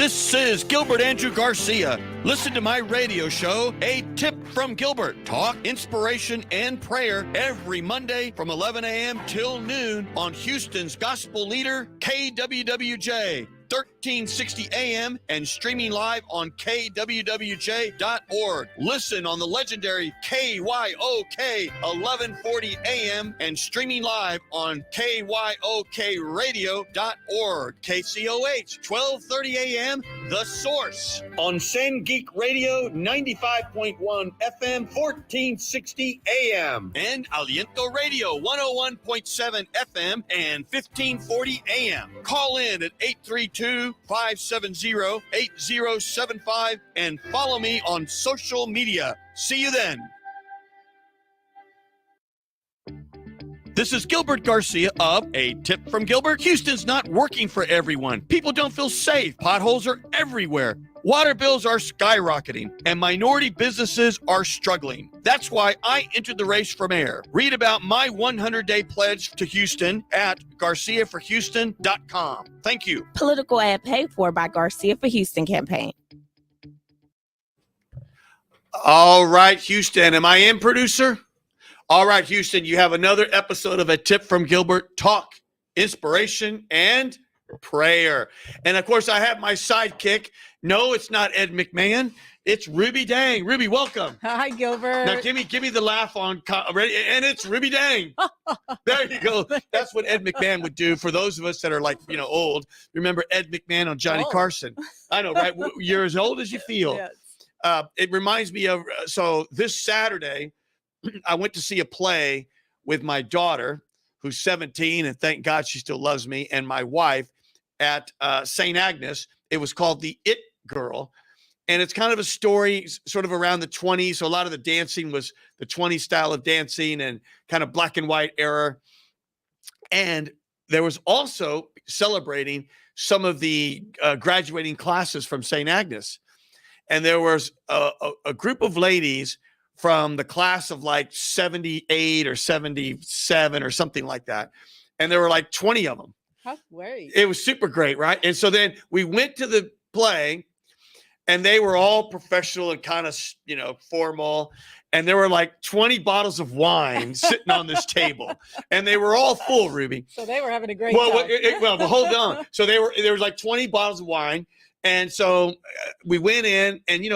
This is Gilbert Andrew Garcia. Listen to my radio show, A Tip from Gilbert. Talk, inspiration, and prayer every Monday from 11 a.m. till noon on Houston's gospel leader, KWWJ. 1360 AM and streaming live on kwwj.org. Listen on the legendary KYOK 1140 AM and streaming live on kyokradio.org. KCOH 1230 AM, The Source. On Send Geek Radio 95.1 FM 1460 AM. And Aliento Radio 101.7 FM and 1540 AM. Call in at 832-570-8075 and follow me on social media. See you then. This is Gilbert Garcia of A Tip from Gilbert. Houston's not working for everyone. People don't feel safe. Potholes are everywhere. Water bills are skyrocketing, and minority businesses are struggling. That's why I entered the race for mayor. Read about my 100-day pledge to Houston at GarciaForHouston.com. Thank you. Political ad paid for by Garcia for Houston campaign. All right, Houston. Am I in, producer? All right, Houston, you have another episode of A Tip from Gilbert. Talk, inspiration, and prayer. And, of course, I have my sidekick. No, it's not Ed McMahon. It's Ruby Dang. Ruby, welcome. Hi, Gilbert. Now, give me the laugh on ready, and it's Ruby Dang. There you go. That's what Ed McMahon would do for those of us that are like, old. Remember Ed McMahon on Johnny Carson? I know, right? You're as old as you feel. Yes. It reminds me of, so this Saturday, I went to see a play with my daughter, who's 17, and thank God she still loves me, and my wife at St. Agnes. It was called The It Girl. And it's kind of a story sort of around the 20s. So a lot of the dancing was the 20s style of dancing and kind of black and white era. And there was also celebrating some of the graduating classes from St. Agnes. And there was a group of ladies from the class of like 78 or 77 or something like that. And there were like 20 of them. How great. It was super great, right? And so then we went to the play, and they were all professional and kind of, formal. And there were like 20 bottles of wine sitting on this table, and they were all full, Ruby. So they were having a great time. Well, but hold on. So there was like 20 bottles of wine. And so we went in, and,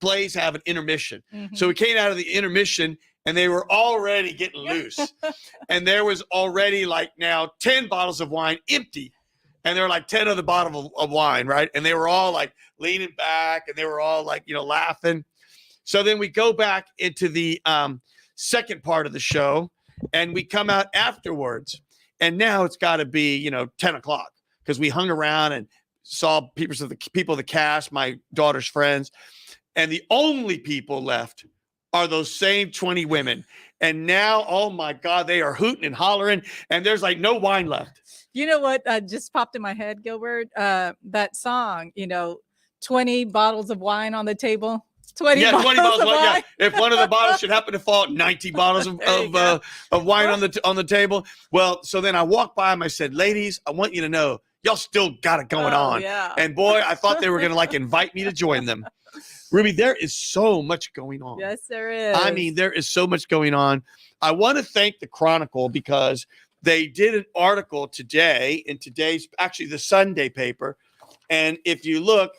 plays have an intermission. Mm-hmm. So we came out of the intermission, and they were already getting loose. And there was already like now 10 bottles of wine empty. And there were like 10 other bottles of wine, right? And they were all like leaning back, and they were all like, laughing. So then we go back into the second part of the show, and we come out afterwards. And now it's got to be, 10 o'clock, because we hung around and saw people of the cast, my daughter's friends. And the only people left are those same 20 women. And now, oh my God, they are hooting and hollering, and there's like no wine left. You know what just popped in my head, Gilbert? That song, 20 bottles of wine on the table. 20 bottles of wine. Yeah. If one of the bottles should happen to fall, 90 bottles of wine on the table. Well, so then I walked by them. I said, ladies, I want you to know, y'all still got it going on. Yeah. And boy, I thought they were going to like invite me to join them. Ruby, there is so much going on. Yes, there is. I mean, there is so much going on. I want to thank the Chronicle, because they did an article today in today's, actually the Sunday paper. And if you look,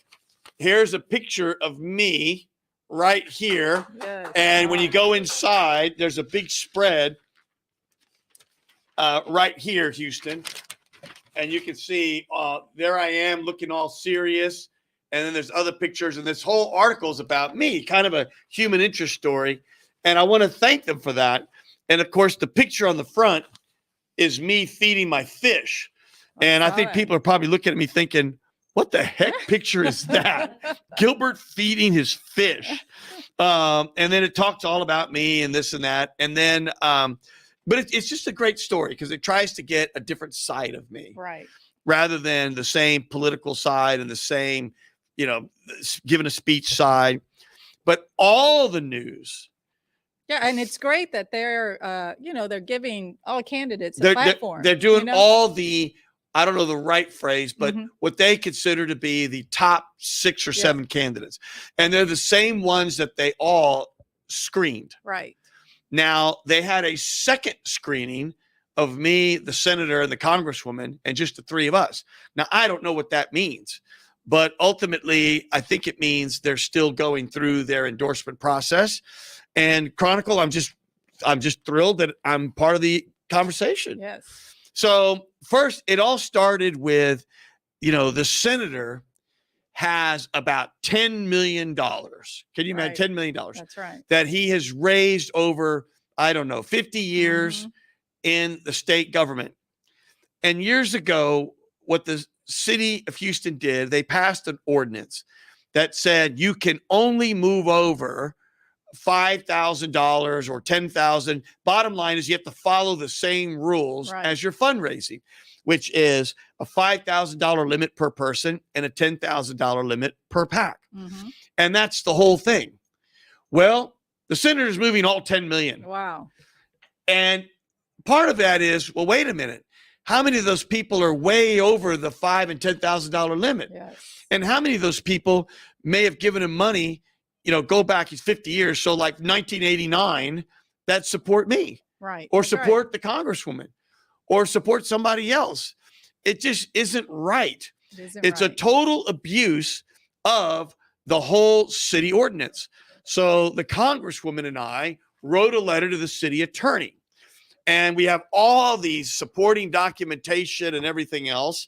here's a picture of me right here. Yes. And when you go inside, there's a big spread right here, Houston. And you can see there I am looking all serious. And then there's other pictures, and this whole article is about me, kind of a human interest story. And I want to thank them for that. And of course, the picture on the front is me feeding my fish. And I think people are probably looking at me thinking, what the heck picture is that? Gilbert feeding his fish. And then it talks all about me and this and that. And then, but it's just a great story, because it tries to get a different side of me. Right. Rather than the same political side and the same, giving a speech side, but all the news. Yeah, and it's great that they're, they're giving all candidates a platform. They're doing all the I don't know the right phrase, but what they consider to be the top 6 or 7 candidates. And they're the same ones that they all screened. Right. Now, they had a second screening of me, the senator, and the congresswoman, and just the 3 of us. Now, I don't know what that means, but ultimately, I think it means they're still going through their endorsement process. And Chronicle, I'm just thrilled that I'm part of the conversation. Yes. So first, it all started with, the senator has about $10 million. Can you imagine $10 million? That's right. That he has raised over, 50 years in the state government. And years ago, what the city of Houston did, they passed an ordinance that said you can only move over $5,000 or $10,000. Bottom line is you have to follow the same rules as your fundraising, which is a $5,000 limit per person and a $10,000 limit per PAC. And that's the whole thing. Well, the senator's moving all 10 million. Wow. And part of that is, well, wait a minute. How many of those people are way over the $5,000 and $10,000 limit? Yes. And how many of those people may have given him money, go back, he's 50 years. So like 1989, that support me. Right. Or support the congresswoman or support somebody else. It just isn't right. It's a total abuse of the whole city ordinance. So the congresswoman and I wrote a letter to the city attorney, and we have all these supporting documentation and everything else.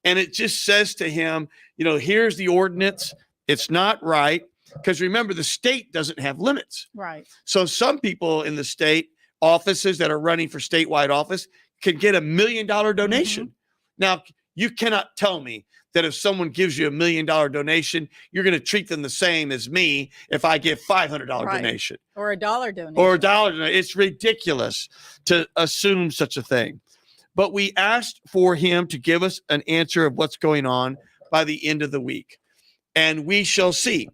And it just says to him, here's the ordinance. It's not right. Because remember, the state doesn't have limits. Right. So some people in the state offices that are running for statewide office can get $1 million donation. Now, you cannot tell me that if someone gives you $1 million donation, you're going to treat them the same as me if I give $500 donation. Or $1 donation. Or $1 donation. It's ridiculous to assume such a thing. But we asked for him to give us an answer of what's going on by the end of the week. And we shall see.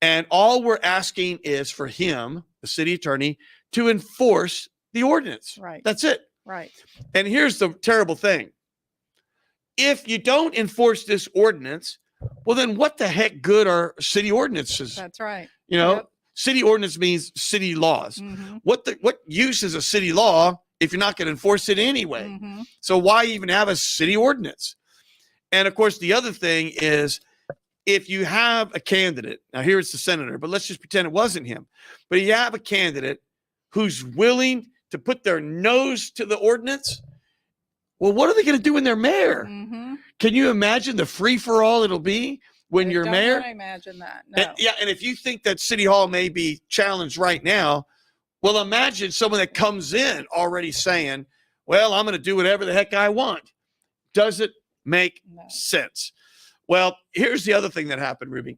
And all we're asking is for him, the city attorney, to enforce the ordinance. Right. That's it. Right. And here's the terrible thing. If you don't enforce this ordinance, well, then what the heck good are city ordinances? That's right. City ordinance means city laws. What use is a city law if you're not going to enforce it anyway? So why even have a city ordinance? And of course, the other thing is, if you have a candidate, now here it's the senator, but let's just pretend it wasn't him, but you have a candidate who's willing to put their nose to the ordinance, well, what are they going to do when they're mayor? Can you imagine the free-for-all it'll be when you're mayor? I imagine that. No. And if you think that City Hall may be challenged right now, well, imagine someone that comes in already saying, well, I'm going to do whatever the heck I want. Does it make sense? Well, here's the other thing that happened, Ruby.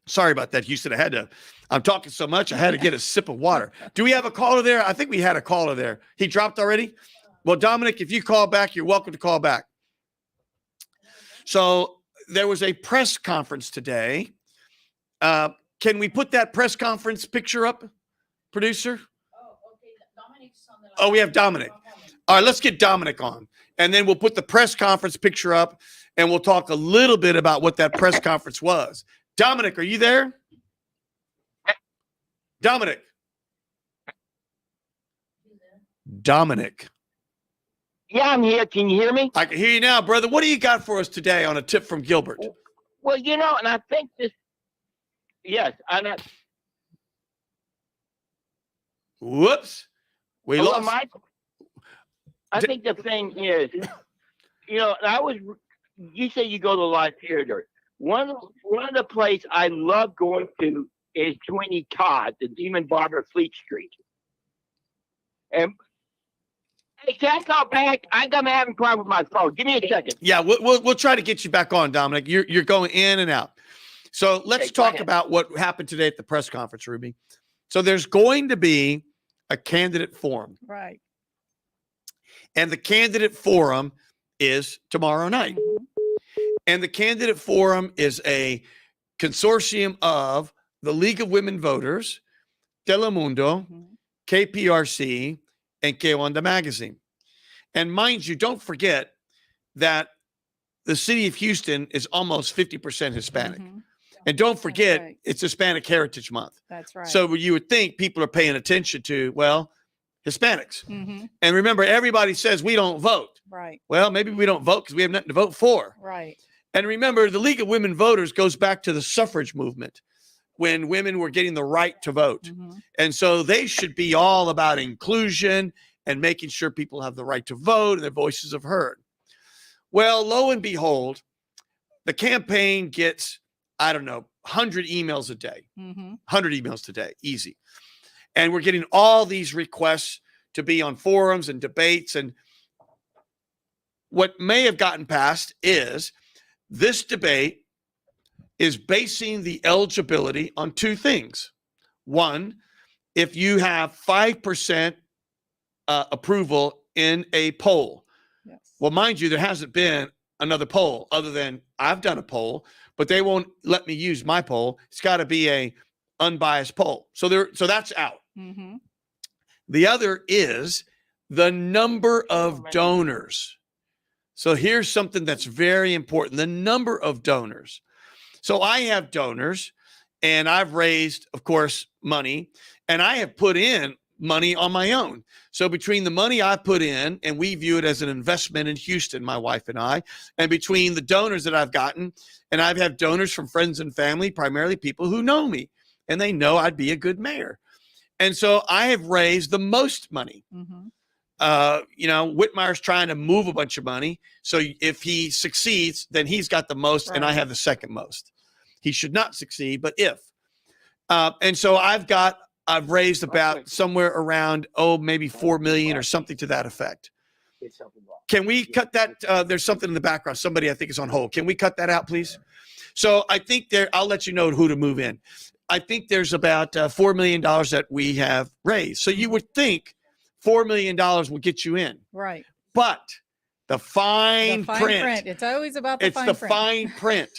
Sorry about that, Houston. I'm talking so much, I had to get a sip of water. Do we have a caller there? I think we had a caller there. He dropped already? Well, Dominic, if you call back, you're welcome to call back. So there was a press conference today. Can we put that press conference picture up, producer? Oh, okay. Dominic's on the line. Oh, we have Dominic. All right, let's get Dominic on. And then we'll put the press conference picture up, and we'll talk a little bit about what that press conference was. Dominic, are you there? Dominic. Yeah, I'm here. Can you hear me? I can hear you now, brother. What do you got for us today on a tip from Gilbert? Well, and I think this, yes, Whoops. We lost. I think the thing is, you say you go to a live theater. One of the places I love going to is Sweeney Todd, the Demon Barber, Fleet Street. And hey, can I call back? I'm having a problem with my phone. Give me a second. Yeah, we'll try to get you back on, Dominic. You're going in and out. So let's talk about what happened today at the press conference, Ruby. So there's going to be a candidate forum. Right. And the candidate forum is tomorrow night. And the candidate forum is a consortium of the League of Women Voters, Telemundo, KPRC, and Que Onda Magazine. And mind you, don't forget that the city of Houston is almost 50% Hispanic. Mhm. And don't forget, right. it's Hispanic Heritage Month. That's right. So you would think people are paying attention to, well, Hispanics. Mhm. And remember, everybody says we don't vote. Right. Well, maybe we don't vote because we have nothing to vote for. Right. And remember, the League of Women Voters goes back to the suffrage movement when women were getting the right to vote. Mhm. And so they should be all about inclusion and making sure people have the right to vote and their voices are heard. Well, lo and behold, the campaign gets, I don't know, 100 emails a day, Mhm. 100 emails today, easy. And we're getting all these requests to be on forums and debates. And what may have gotten passed is this debate is basing the eligibility on two things. One, if you have 5% approval in a poll. Yes. Well, mind you, there hasn't been another poll other than I've done a poll, but they won't let me use my poll. It's got to be a unbiased poll. So that's out. Mhm. The other is the number of donors. So here's something that's very important, the number of donors. So I have donors and I've raised, of course, money, and I have put in money on my own. So between the money I put in, and we view it as an investment in Houston, my wife and I, and between the donors that I've gotten, and I've had donors from friends and family, primarily people who know me, and they know I'd be a good mayor. And so I have raised the most money. Mhm. Whitmire's trying to move a bunch of money. So if he succeeds, then he's got the most, and I Right. have the second most. He should not succeed, but if. And so I've raised about somewhere around, maybe 4 million or something to that effect. Can we cut that? There's something in the background. Somebody I think is on hold. Can we cut that out, please? So I think I'll let you know who to move in. I think there's about $4 million that we have raised. So you would think $4 million will get you in. Right. But the fine, The fine print. It's always about the It's fine the print. fine print.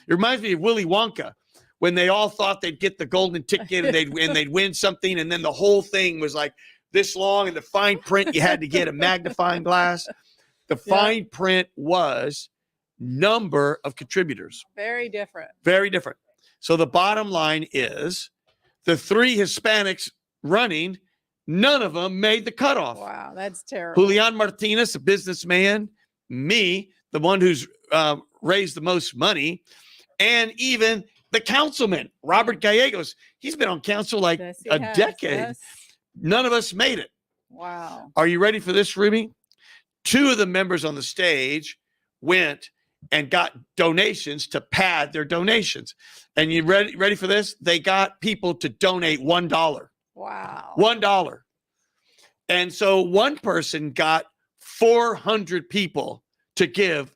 It reminds me of Willy Wonka when they all thought they'd get the golden ticket and they'd win something, and then the whole thing was like this long, and the fine print you had to get a magnifying glass. The fine print was number of contributors. Very different. Very different. So the bottom line is the 3 Hispanics running, none of them made the cutoff. Wow, that's terrible. Julian Martinez, a businessman, me, the one who's raised the most money, and even the councilman, Robert Gallegos. He's been on council like Yes, he a has. decade. Yes. None of us made it. Wow. Are you ready for this, Ruby? 2 of the members on the stage went and got donations to pad their donations. And you ready for this? They got people to donate $1. Wow. $1. And so one person got 400 people to give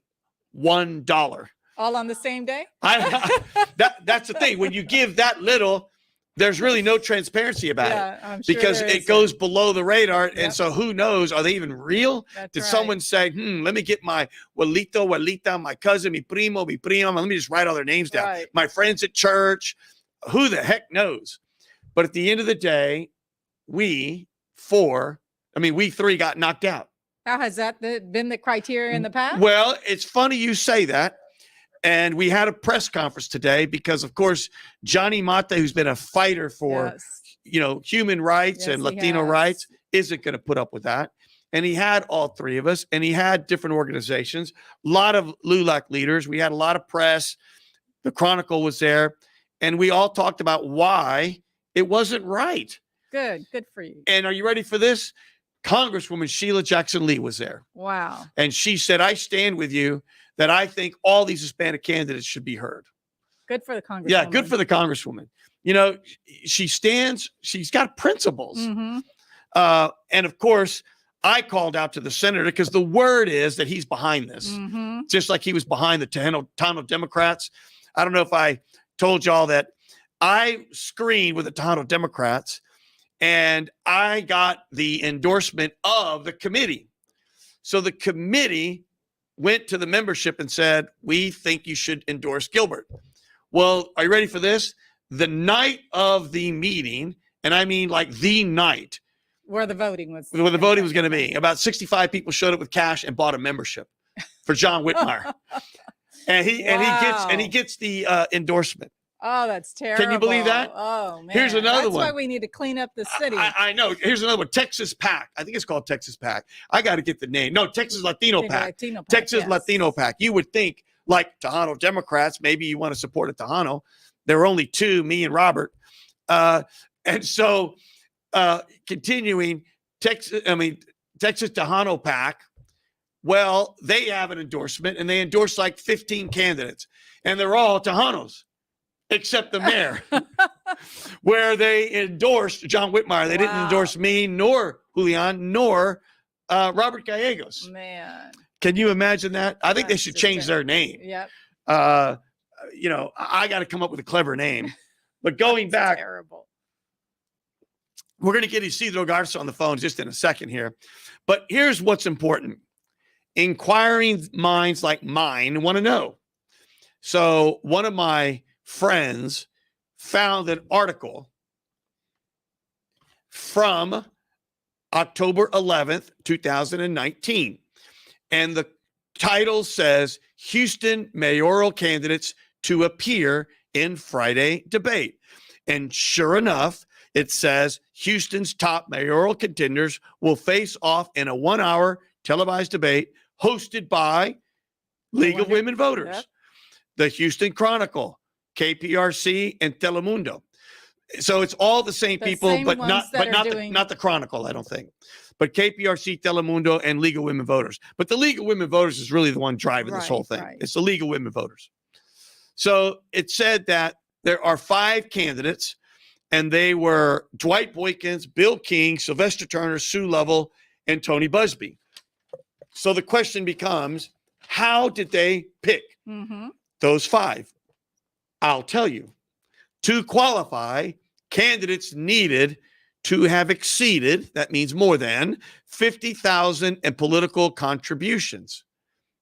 $1. All on the same day? That's the thing. When you give that little, there's really no transparency about it I'm sure because there it is. goes below the radar. Yep. And so who knows? Are they even real? That's Did right. someone say, let me get my abuelita, my cousin, mi primo, mi prima. Let me just write all their names down. Right. My friends at church. Who the heck knows? But at the end of the day, we 3 got knocked out. How has that been the criteria in the past? Well, it's funny you say that. And we had a press conference today because, of course, Johnny Mata, who's been a fighter for, human rights and Yes, he Latino has. rights, isn't going to put up with that. And he had all 3 of us, and he had different organizations, a lot of LULAC leaders. We had a lot of press. The Chronicle was there, and we all talked about why it wasn't right. Good for you. And are you ready for this? Congresswoman Sheila Jackson Lee was there. Wow. And she said, I stand with you that I think all these Hispanic candidates should be heard. Good for the Congresswoman. Yeah, good for the Congresswoman. She's got principles. Mm-hmm. And of course, I called out to the senator because the word is that he's behind this, Mm-hmm. just like he was behind the Tejano Democrats. I don't know if I told y'all that I screened with the Tejano Democrats and I got the endorsement of the committee. So the committee went to the membership and said, we think you should endorse Gilbert. Well, are you ready for this? The night of the meeting, and I mean like the night, Where the voting was. where the voting was going to be. About 65 people showed up with cash and bought a membership for John Whitmire. And he gets the endorsement. Oh, that's terrible. Can you believe that? Oh, man. Here's another one. one. That's why we need to clean up the city. I know. Here's another one. Texas PAC. I think it's called Texas PAC. I got to get the name. No, Texas Latino PAC. Texas yes. Latino PAC. You would think, like Tejano Democrats, maybe you want to support a Tejano. There were only two, me and Robert. And so continuing, Texas Tejano PAC, well, they have an endorsement, and they endorse like 15 candidates, and they're all Tejanos, except the mayor, where they endorsed John Whitmire. They didn't endorse me, nor Julian, nor Robert Gallegos. Man. Can you imagine that? I think they should change their name. Yep. I got to come up with a clever name. But going back, terrible. We're going to get Isidro Garza on the phone just in a second here. But here's what's important. Inquiring minds like mine want to know. So one of my friends found an article from October 11th, 2019. And the title says, Houston mayoral candidates to appear in Friday debate. And sure enough, it says Houston's top mayoral contenders will face off in a 1-hour televised debate hosted by League of Women Voters, the Houston Chronicle, KPRC, and Telemundo. So it's all the same people, but not the Chronicle, I don't think. But KPRC, Telemundo, and League of Women Voters. But the League of Women Voters is really the one driving this whole thing. Right. It's the League of Women Voters. So it said that there are 5 candidates, and they were Dwight Boykins, Bill King, Sylvester Turner, Sue Lovell, and Tony Busby. So the question becomes, how did they pick those 5? I'll tell you. To qualify, candidates needed to have exceeded, that means more than, $50,000 in political contributions.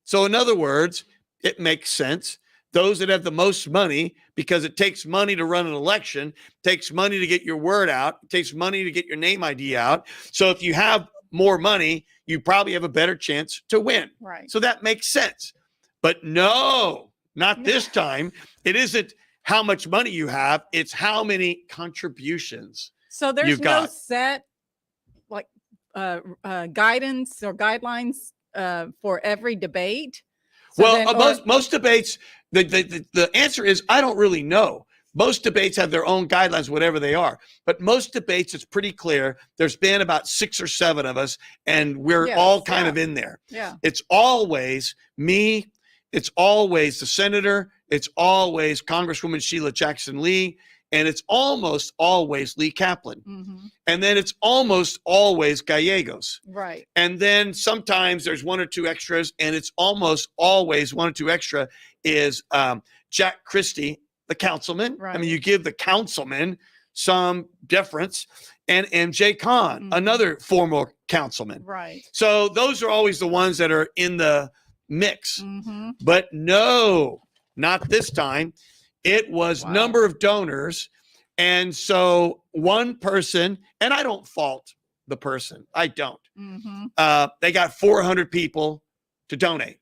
So in other words, it makes sense. Those that have the most money, because it takes money to run an election, takes money to get your word out, it takes money to get your name ID out. So if you have more money, you probably have a better chance to win. Right. So that makes sense. But no, not this time. It isn't how much money you have, it's how many contributions. So there's no set like guidance or guidelines for every debate. So well, most debates, the answer is I don't really know. Most debates have their own guidelines, whatever they are. But most debates, it's pretty clear. There's been about 6 or 7 of us, and we're all kind of in there. Yeah. It's always me. It's always the senator. It's always Congresswoman Sheila Jackson Lee. And it's almost always Lee Kaplan. And then it's almost always Gallegos. Right. And then sometimes there's 1 or 2 extras, and it's almost always 1 or 2 extra is Jack Christie, the councilman. Right. I mean, you give the councilman some deference, and MJ Khan, another former councilman. Right. So those are always the ones that are in the mix. But no, not this time. It was number of donors. And so one person, and I don't fault the person. I don't. They got 400 people to donate.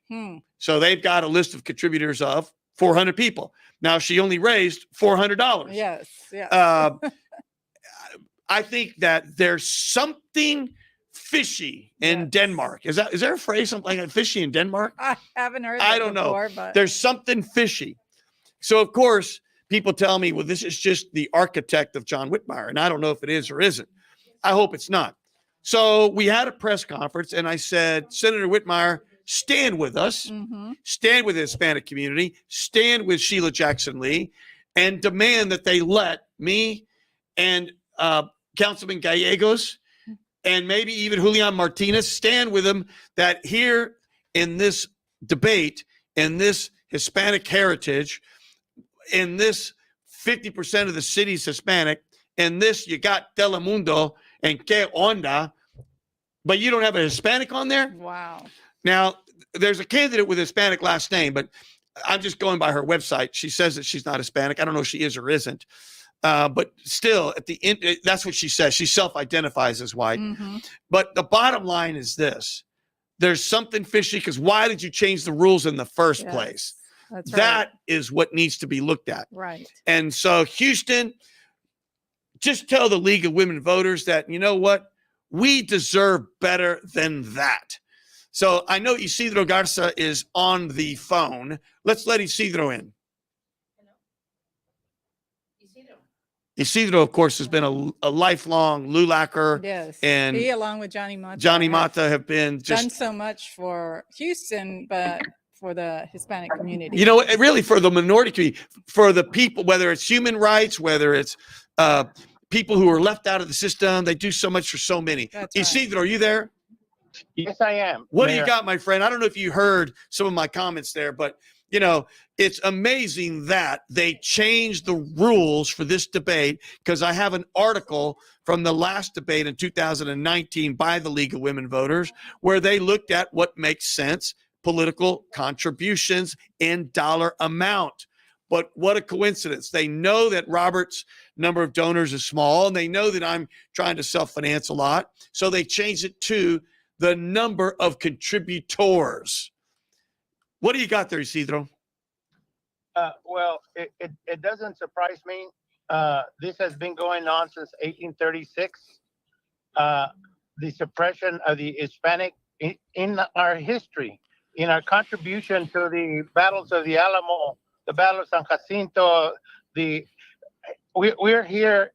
So they've got a list of contributors of 400 people. Now she only raised $400. Yes. Yes. I think that there's something fishy in Denmark. Is there a phrase, something like fishy in Denmark? I haven't heard I that don't before, know. But there's something fishy. So of course, people tell me, well, this is just the architect of John Whitmire. And I don't know if it is or isn't. I hope it's not. So we had a press conference, and I said, Senator Whitmire, stand with us, stand with the Hispanic community, stand with Sheila Jackson Lee, and demand that they let me and Councilman Gallegos and maybe even Julian Martinez stand with them, that here in this debate, in this Hispanic heritage, in this 50% of the city's Hispanic, in this you got Telemundo and Que Onda, but you don't have a Hispanic on there? Wow. Now, there's a candidate with a Hispanic last name, but I'm just going by her website. She says that she's not Hispanic. I don't know if she is or isn't. But still, at the end, that's what she says. She self-identifies as white. Mm-hmm. But the bottom line is this. There's something fishy because why did you change the rules in the first place? That's That right. is what needs to be looked at. Right. And so Houston, just tell the League of Women Voters that, you know what? We deserve better than that. So I know Isidro Garza is on the phone. Let's let Isidro in. Isidro, of course, has been a lifelong LULACer. Yes. And he, along with Johnny Mata, have been just done so much for Houston, but for the Hispanic community. You know, really for the minority community, for the people, whether it's human rights, whether it's people who are left out of the system, they do so much for so many. That's Isidro, are you there? Yes, I am. What Mayor. do you got, my friend? I don't know if you heard some of my comments there, but you know, it's amazing that they changed the rules for this debate because I have an article from the last debate in 2019 by the League of Women Voters where they looked at what makes sense, political contributions in dollar amount. But what a coincidence. They know that Robert's number of donors is small, and they know that I'm trying to self-finance a lot. So they changed it to the number of contributors. What do you got there, Isidro? Well, it doesn't surprise me. This has been going on since 1836. The suppression of the Hispanic in our history, in our contribution to the battles of the Alamo, the Battle of San Jacinto. We're here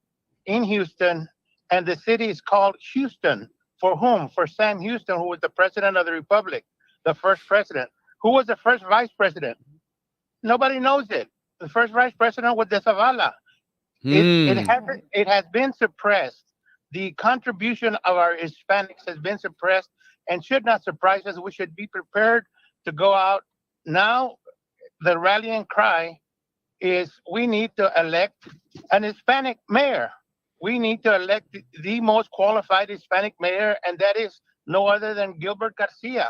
in Houston, and the city is called Houston. For whom? For Sam Houston, who was the president of the Republic, the first president. Who was the first vice president? Nobody knows it. The first vice president was de Zavala. It has been suppressed. The contribution of our Hispanics has been suppressed and should not surprise us. We should be prepared to go out. Now, the rallying cry is we need to elect an Hispanic mayor. We need to elect the most qualified Hispanic mayor, and that is no other than Gilbert Garcia.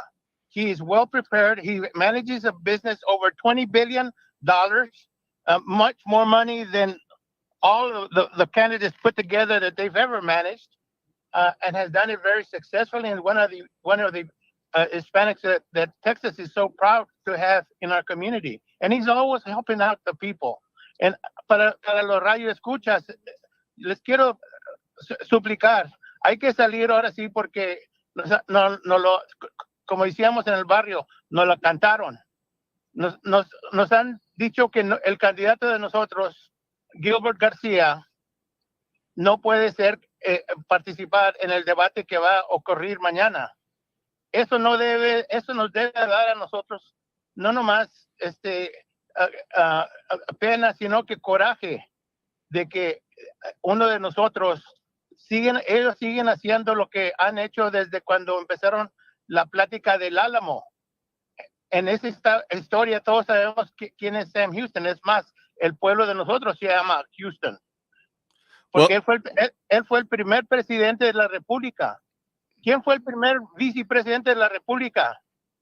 He is well prepared. He manages a business over $20 billion, much more money than all of the candidates put together that they've ever managed, and has done it very successfully. And one of the Hispanics that Texas is so proud to have in our community. And he's always helping out the people. And para los radio escuchas, les quiero suplicar, hay que salir ahora sí porque como decíamos en el barrio, nos la cantaron. Nos han dicho que el candidato de nosotros, Gilbert García, no puede participar en el debate que va a ocurrir mañana. Eso nos debe dar a nosotros no nomás pena, sino que coraje de que uno de nosotros ellos siguen haciendo lo que han hecho desde cuando empezaron la plática del Álamo. En esa historia todos sabemos quién es Sam Houston. Es más, el pueblo de nosotros se llama Houston. Porque él fue el primer presidente de la República. ¿Quién fue el primer vicepresidente de la República?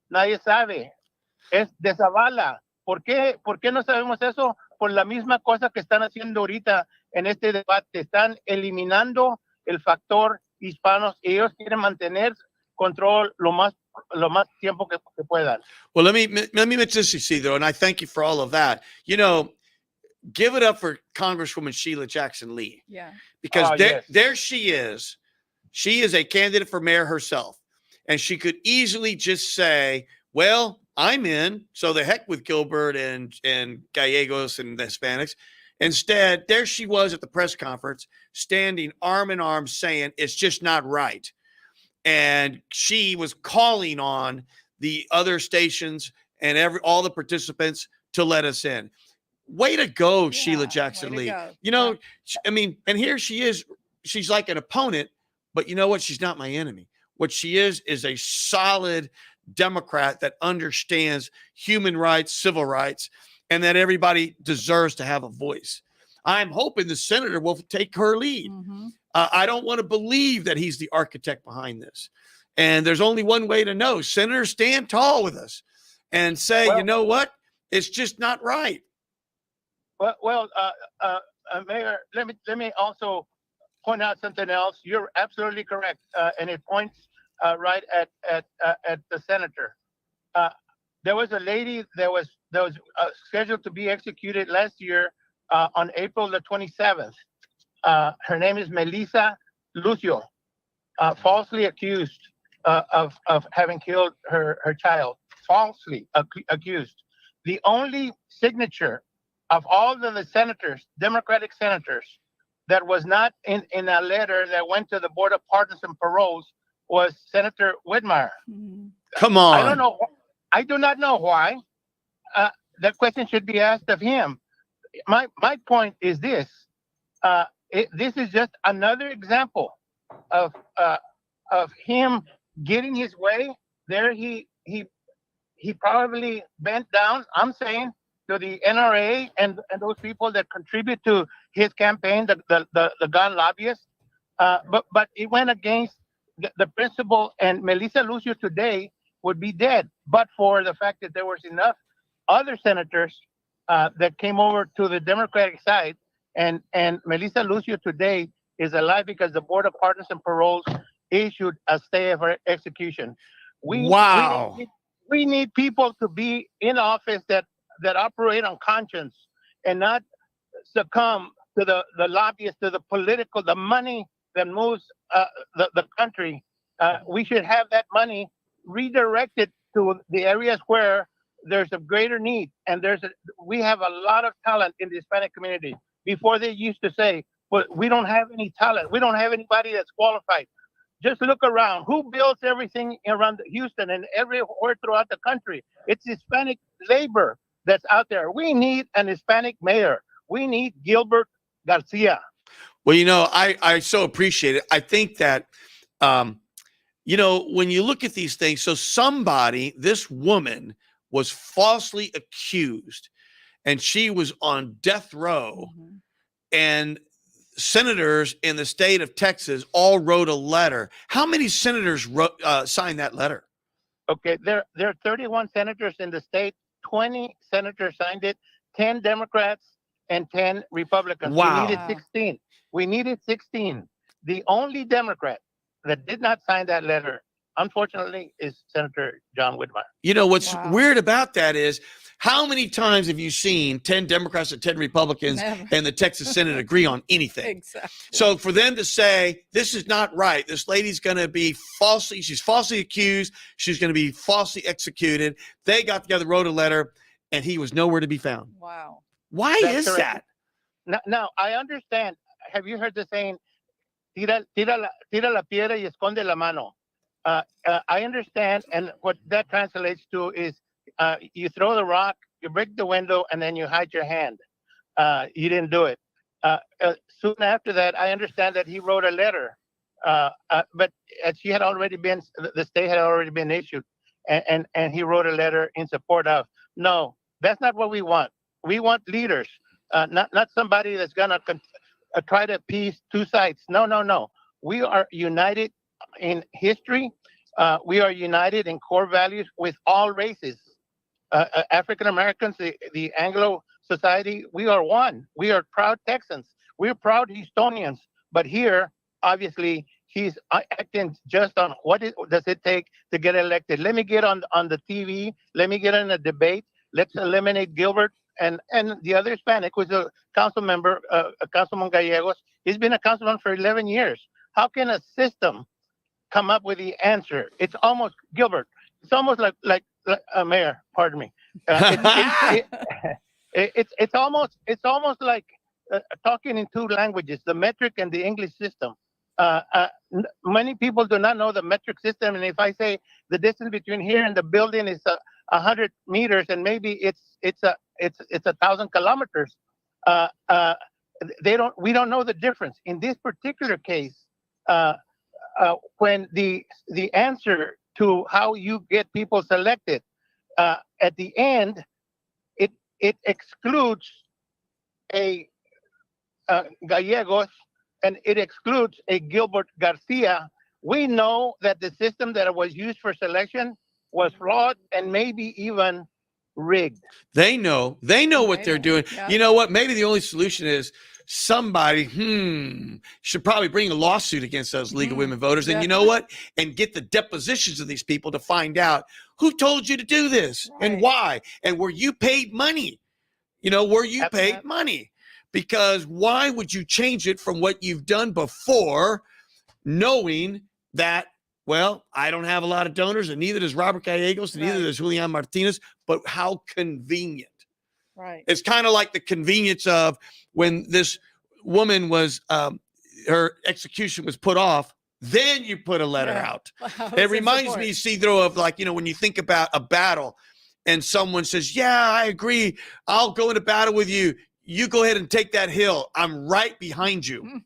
Nadie sabe. Es de Zavala. ¿Por qué no sabemos eso? Por la misma cosa que están haciendo ahorita en este debate. Están eliminando el factor hispanos. Ellos quieren mantener control lo más tiempo que puedan. Well, let me mention this, Isidro, and I thank you for all of that. You know, give it up for Congresswoman Sheila Jackson Lee. Yeah. Because yes. there she is. She is a candidate for mayor herself. And she could easily just say, well, I'm in, so the heck with Gilbert and Gallegos and the Hispanics. Instead, there she was at the press conference, standing arm in arm saying it's just not right. And she was calling on the other stations and all the participants to let us in. Way to go, Sheila Jackson Lee. You know, I mean, and here she is. She's like an opponent, but you know what? She's not my enemy. What she is a solid Democrat that understands human rights, civil rights, and that everybody deserves to have a voice. I'm hoping the senator will take her lead. Mm-hmm. I don't want to believe that he's the architect behind this. And there's only one way to know. Senators, stand tall with us and say, you know what? It's just not right. Well, Mayor, let me also point out something else. You're absolutely correct, and it points right at the senator. Uh, there was a lady that was scheduled to be executed last year on April the 27th. Her name is Melissa Lucio, falsely accused of having killed her child. Falsely accused. The only signature of all of the senators, Democratic senators, that was not in a letter that went to the Board of Pardons and Paroles was Senator Whitmire. Mhm. Come I don't on. know. I do not know why. That question should be asked of him. My point is this: this is just another example of him getting his way. There, he probably bent down. I'm saying to the NRA and those people that contribute to his campaign, the gun lobbyists. But it went against the principle, and Melissa Lucio today would be dead, but for the fact that there was enough other senators that came over to the Democratic side, and Melissa Lucio today is alive because the Board of Pardons and Paroles issued a stay of execution. We Wow. we need people to be in office that operate on conscience and not succumb to the lobbyists, to the political, the money that moves the country. We should have that money redirected to the areas where there's a greater need. And we have a lot of talent in the Hispanic community. Before they used to say, well, we don't have any talent. We don't have anybody that's qualified. Just look around. Who builds everything around Houston and everywhere throughout the country? It's Hispanic labor that's out there. We need an Hispanic mayor. We need Gilbert Garcia. Well, I so appreciate it. I think that, when you look at these things, so this woman was falsely accused and she was on death row, Mhm. and senators in the state of Texas all wrote a letter. How many senators signed that letter? Okay, there are 31 senators in the state. 20 senators signed it. 10 Democrats and 10 Republicans. Wow. We needed 16. We needed 16. The only Democrat that did not sign that letter, unfortunately, is Senator John Whitmire. What's Wow. weird about that is, how many times have you seen 10 Democrats and 10 Republicans Never. and the Texas Senate agree on anything? Exactly. So for them to say, this is not right, this lady's going to be she's falsely accused, she's going to be falsely executed. They got together, wrote a letter, and he was nowhere to be found. Wow. Why That's is correct. that? Now, I understand. Have you heard the saying, tira la piedra y esconde la mano? I understand, and what that translates to is you throw the rock, you break the window, and then you hide your hand. You didn't do it. Soon after that, I understand that he wrote a letter, but she had already been, the stay had already been issued, and he wrote a letter in support of. No, that's not what we want. We want leaders, not somebody that's gonna try to appease two sides. No. We are united in history. We are united in core values with all races. African Americans, the Anglo society, we are one. We are proud Texans. We're proud Houstonians. But here, obviously, he's acting just on does it take to get elected. Let me get on the TV. Let me get in a debate. Let's eliminate Gilbert and the other Hispanic, who's a council member, Councilman Gallegos. He's been a councilman for 11 years. How can a system come up with the answer? It's almost, Gilbert, it's almost like a mayor, pardon me. It's almost like talking in two languages, the metric and the English system. Many people do not know the metric system, and if I say the distance between here and the building is 100 meters, and maybe it's 1,000 kilometers, we don't know the difference. In this particular case, when the answer to how you get people selected at the end, it excludes a Gallegos and it excludes a Gilbert Garcia. We know that the system that was used for selection was flawed and maybe even rigged. They know what they're doing. Yeah. You know what? Maybe the only solution is somebody, should probably bring a lawsuit against those League of Women Voters. And you know what? And get the depositions of these people to find out who told you to do this and why. And were you paid money? Were you paid money? Because why would you change it from what you've done before, knowing that, well, I don't have a lot of donors, and neither does Robert Gallegos, and neither does Julian Martinez, but how convenient. Right. It's kind of like the convenience of when this woman was, her execution was put off, then you put a letter out. It reminds me, Isidro, of like, when you think about a battle and someone says, yeah, I agree. I'll go into battle with you. You go ahead and take that hill. I'm right behind you.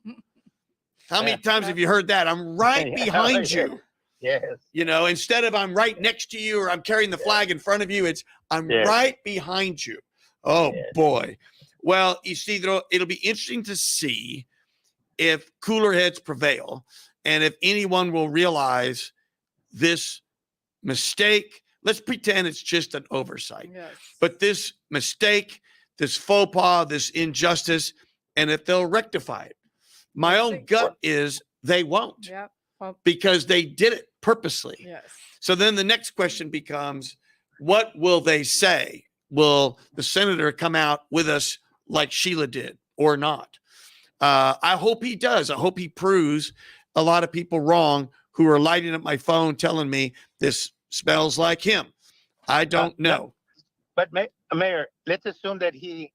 How many times have you heard that? I'm right behind you. Yes. Instead of I'm right next to you or I'm carrying the flag in front of you, it's I'm right behind you. Oh, boy. Well, Isidro, it'll be interesting to see if cooler heads prevail and if anyone will realize this mistake. Let's pretend it's just an oversight. Yes. But this mistake, this faux pas, this injustice, and if they'll rectify it. My own gut is they won't. Yep. Because they did it purposely. Yes. So then the next question becomes, what will they say? Will the senator come out with us like Sheila did or not? I hope he does. I hope he proves a lot of people wrong who are lighting up my phone telling me this smells like him. I don't know. But Mayor, let's assume that he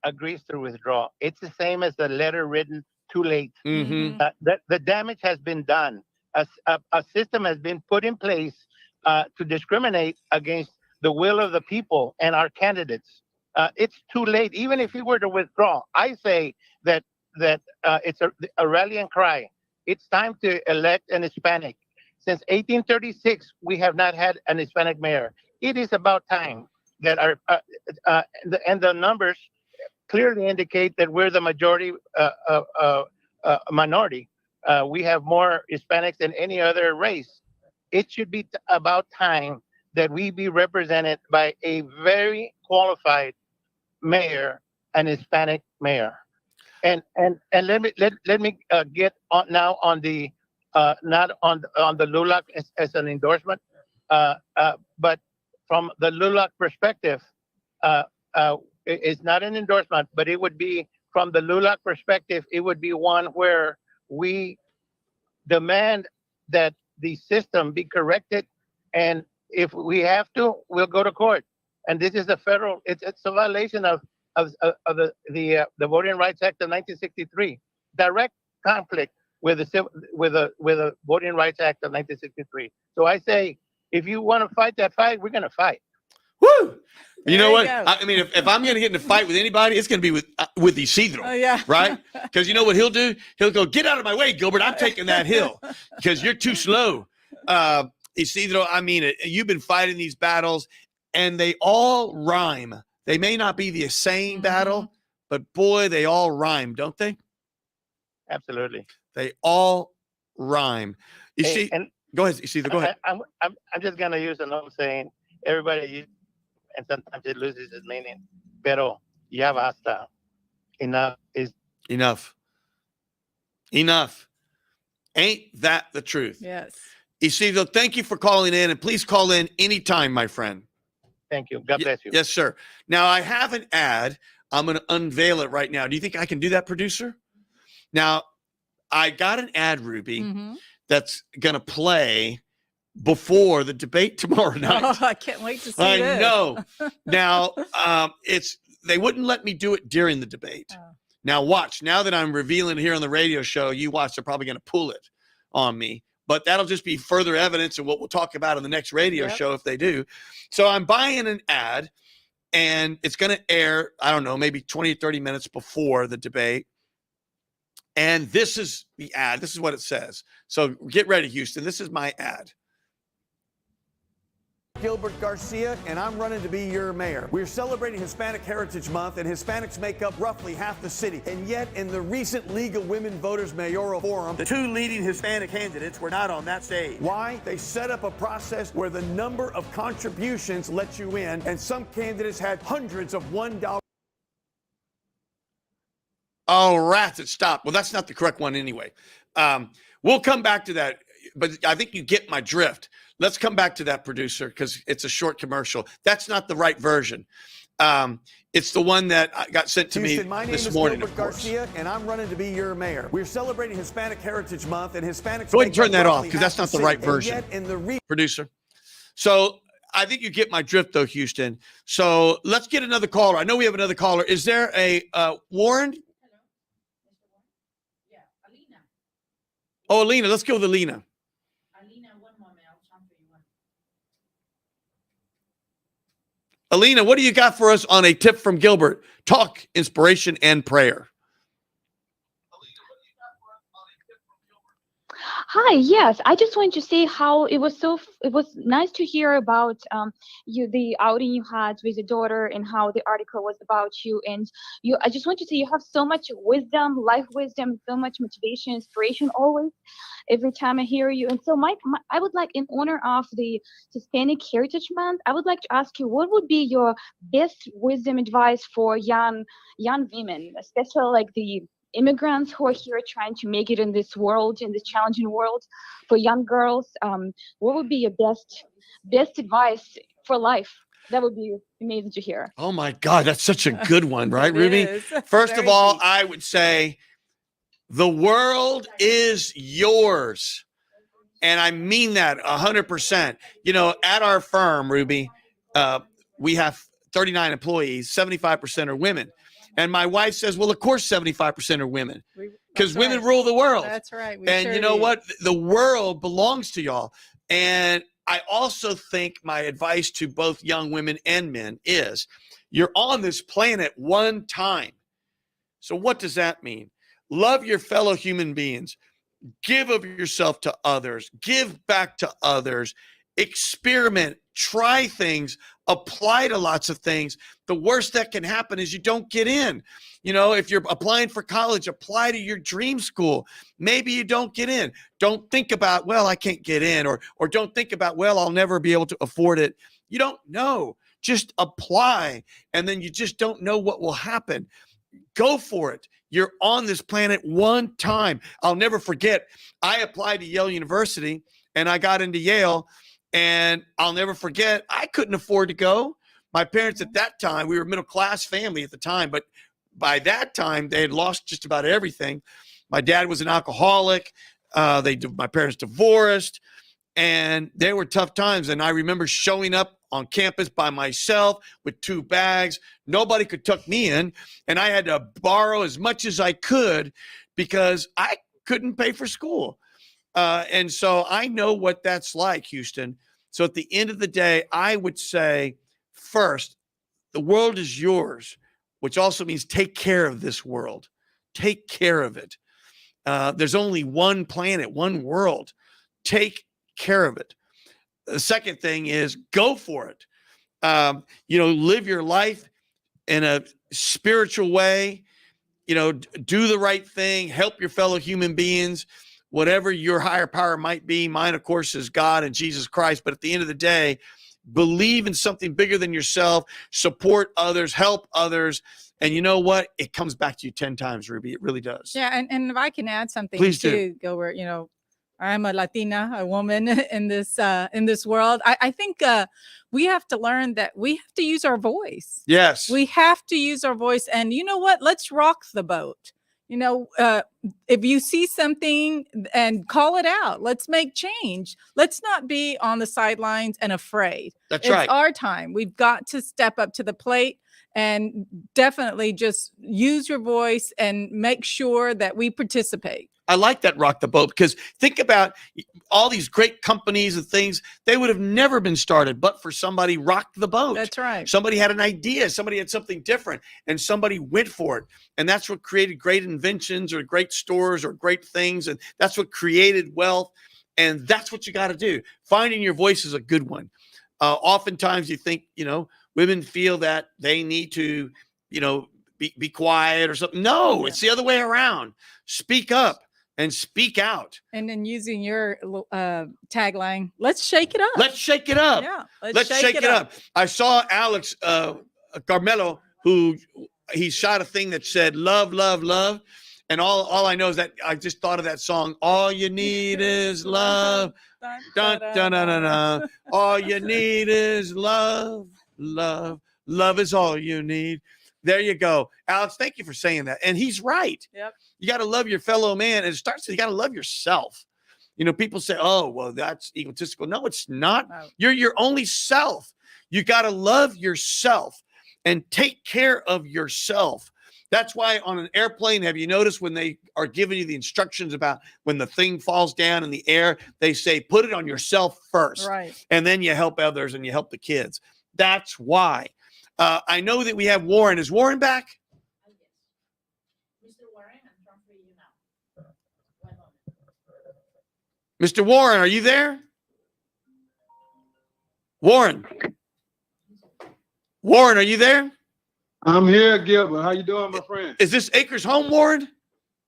agrees to withdraw. It's the same as the letter written too late. The damage has been done. A system has been put in place to discriminate against the will of the people and our candidates. It's too late. Even if he were to withdraw, I say that it's a rallying cry. It's time to elect an Hispanic. Since 1836, we have not had an Hispanic mayor. It is about time that the numbers clearly indicate that we're the majority minority. We have more Hispanics than any other race. It should be about time that we be represented by a very qualified mayor, an Hispanic mayor. And let me get on now on the not on the LULAC as an endorsement, but from the LULAC perspective, it's not an endorsement, but it would be from the LULAC perspective, it would be one where we demand that the system be corrected, and if we have to, we'll go to court. And this is a federal. It's a violation of the Voting Rights Act of 1963. Direct conflict with the Voting Rights Act of 1963. So I say, if you want to fight that fight, we're going to fight. Woo! You know what? I mean, if I'm going to get in a fight with anybody, it's going to be with Isidro. Oh, yeah. Right? Because you know what he'll do? He'll go, get out of my way, Gilbert. I'm taking that hill because you're too slow. Isidro, I mean, you've been fighting these battles, and they all rhyme. They may not be the same battle, but boy, they all rhyme, don't they? Absolutely. They all rhyme. You see, go ahead, Isidro, go ahead. I'm just going to use an old saying. Everybody and sometimes it loses its meaning. Pero ya basta. Enough is enough. Enough. Ain't that the truth? Yes. Isidro, thank you for calling in, and please call in anytime, my friend. Thank you. God bless you. Yes, sir. Now, I have an ad. I'm going to unveil it right now. Do you think I can do that, producer? Now, I got an ad, Ruby, that's going to play before the debate tomorrow night. Oh, I can't wait to see I this. know. Now, they wouldn't let me do it during the debate. Oh. Now, watch. Now that I'm revealing here on the radio show, you watch, they're probably going to pull it on me. But that'll just be further evidence of what we'll talk about in the next radio show if they do. So I'm buying an ad, and it's going to air, I don't know, maybe 20 or 30 minutes before the debate. And this is the ad. This is what it says. So get ready, Houston. This is my ad. Gilbert Garcia, and I'm running to be your mayor. We're celebrating Hispanic Heritage Month, and Hispanics make up roughly half the city. And yet, in the recent League of Women Voters mayoral forum, the two leading Hispanic candidates were not on that stage. Why? They set up a process where the number of contributions lets you in, and some candidates had hundreds of $1. Oh, rats, it stopped. Well, that's not the correct one anyway. We'll come back to that, but I think you get my drift. Let's come back to that, producer, because it's a short commercial. That's not the right version. It's the one that got sent to Houston, me my name this is morning, Gilbert of course. Garcia, and I'm running to be your mayor. We're celebrating Hispanic Heritage Month, and Hispanics. Go ahead and make turn up that off, roughly because that's half not the city, right and version, yet in the producer. So I think you get my drift, though, Houston. So let's get another caller. I know we have another caller. Is there a Warren? Hello, Mr. Warren? Yeah, Alina. Oh, Alina. Let's go with Alina. Alina, one moment. I'll transfer you one. Alina, what do you got for us on a tip from Gilbert? Talk, inspiration, and prayer. Hi, yes. I just wanted to say how it was it was nice to hear about the outing you had with your daughter and how the article was about you. And I just want to say you have so much wisdom, life wisdom, so much motivation, inspiration always every time I hear you. And so I would like, in honor of the Hispanic Heritage Month, I would like to ask you, what would be your best wisdom advice for young women, especially like the immigrants who are here trying to make it in this world, in this challenging world, for young girls? What would be your best advice for life? That would be amazing to hear. Oh my God, that's such a good one, right, It Ruby? is. First of Very all, deep. I would say the world is yours. And I mean that 100%. You know, at our firm, Ruby, we have 39 employees, 75% are women. And my wife says, well, of course, 75% are women, because women right. rule the world. That's right. We And sure you know do. what? The world belongs to y'all. And I also think my advice to both young women and men is you're on this planet one time. So what does that mean? Love your fellow human beings. Give of yourself to others. Give back to others. Experiment. Try things. Apply to lots of things. The worst that can happen is you don't get in. You know, if you're applying for college, apply to your dream school. Maybe you don't get in. Don't think about, well, I can't get in, or don't think about, well, I'll never be able to afford it. You don't know. Just apply, and then you just don't know what will happen. Go for it. You're on this planet one time. I'll never forget, I applied to Yale University and I got into Yale, and I'll never forget, I couldn't afford to go. My parents at that time, we were a middle-class family at the time, but by that time, they had lost just about everything. My dad was an alcoholic. My parents divorced, and they were tough times. And I remember showing up on campus by myself with 2 bags. Nobody could tuck me in, and I had to borrow as much as I could because I couldn't pay for school. And so I know what that's like, Houston. So at the end of the day, I would say, first, the world is yours, which also means take care of this world. Take care of it. There's only one planet, one world. Take care of it. The second thing is go for it. Live your life in a spiritual way. Do the right thing. Help your fellow human beings, whatever your higher power might be. Mine, of course, is God and Jesus Christ. But at the end of the day, believe in something bigger than yourself. Support others. Help others. And you know what? It comes back to you 10 times, Ruby. It really does. Yeah, and if I can add something Please too, Gilbert, I'm a Latina, a woman in this world. I think we have to learn that we have to use our voice. Yes. We have to use our voice. And you know what? Let's rock the boat. If you see something and call it out, let's make change. Let's not be on the sidelines and afraid. That's right. It's our time. We've got to step up to the plate and definitely just use your voice and make sure that we participate. I like that, rock the boat, because think about all these great companies and things. They would have never been started but for somebody rocked the boat. That's right. Somebody had an idea. Somebody had something different, and somebody went for it. And that's what created great inventions or great stores or great things. And that's what created wealth. And that's what you got to do. Finding your voice is a good one. Oftentimes you think, women feel that they need to, be quiet or something. No, it's the other way around. Speak up. And speak out. And then using your tagline, let's shake it up. Let's shake it up. Yeah, let's shake it up. I saw Alex Carmelo, who he shot a thing that said love, love, love. And all I know is that I just thought of that song. All you need is love. Dun, dun, dun, dun, dun. All you need is love, love, love is all you need. There you go. Alex, thank you for saying that. And he's right. Yep. You got to love your fellow man. And it starts, you got to love yourself. You know, people say, oh, well, that's egotistical. No, it's not. No. You're your only self. You got to love yourself and take care of yourself. That's why on an airplane, have you noticed when they are giving you the instructions about when the thing falls down in the air, they say, put it on yourself first. Right. And then you help others and you help the kids. That's why. I know that we have Warren. Is Warren back? Mr. Warren, I'm transferring you now. 1 moment. Mr. Warren, are you there? Warren. Warren, are you there? I'm here, Gilbert. How you doing, my friend? Is this Acres Home, Warren?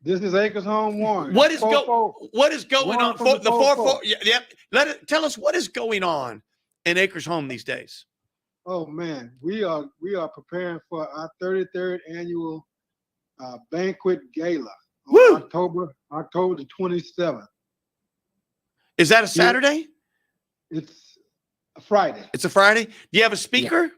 This is Acres Home Warren. What is going going on? from the The 4-4. 4-4. Yeah. Tell us what is going on in Acres Home these days. Oh man, we are preparing for our 33rd annual banquet gala on Woo! October the 27th. Is that a Saturday? It's a Friday. It's a Friday. Do you have a speaker?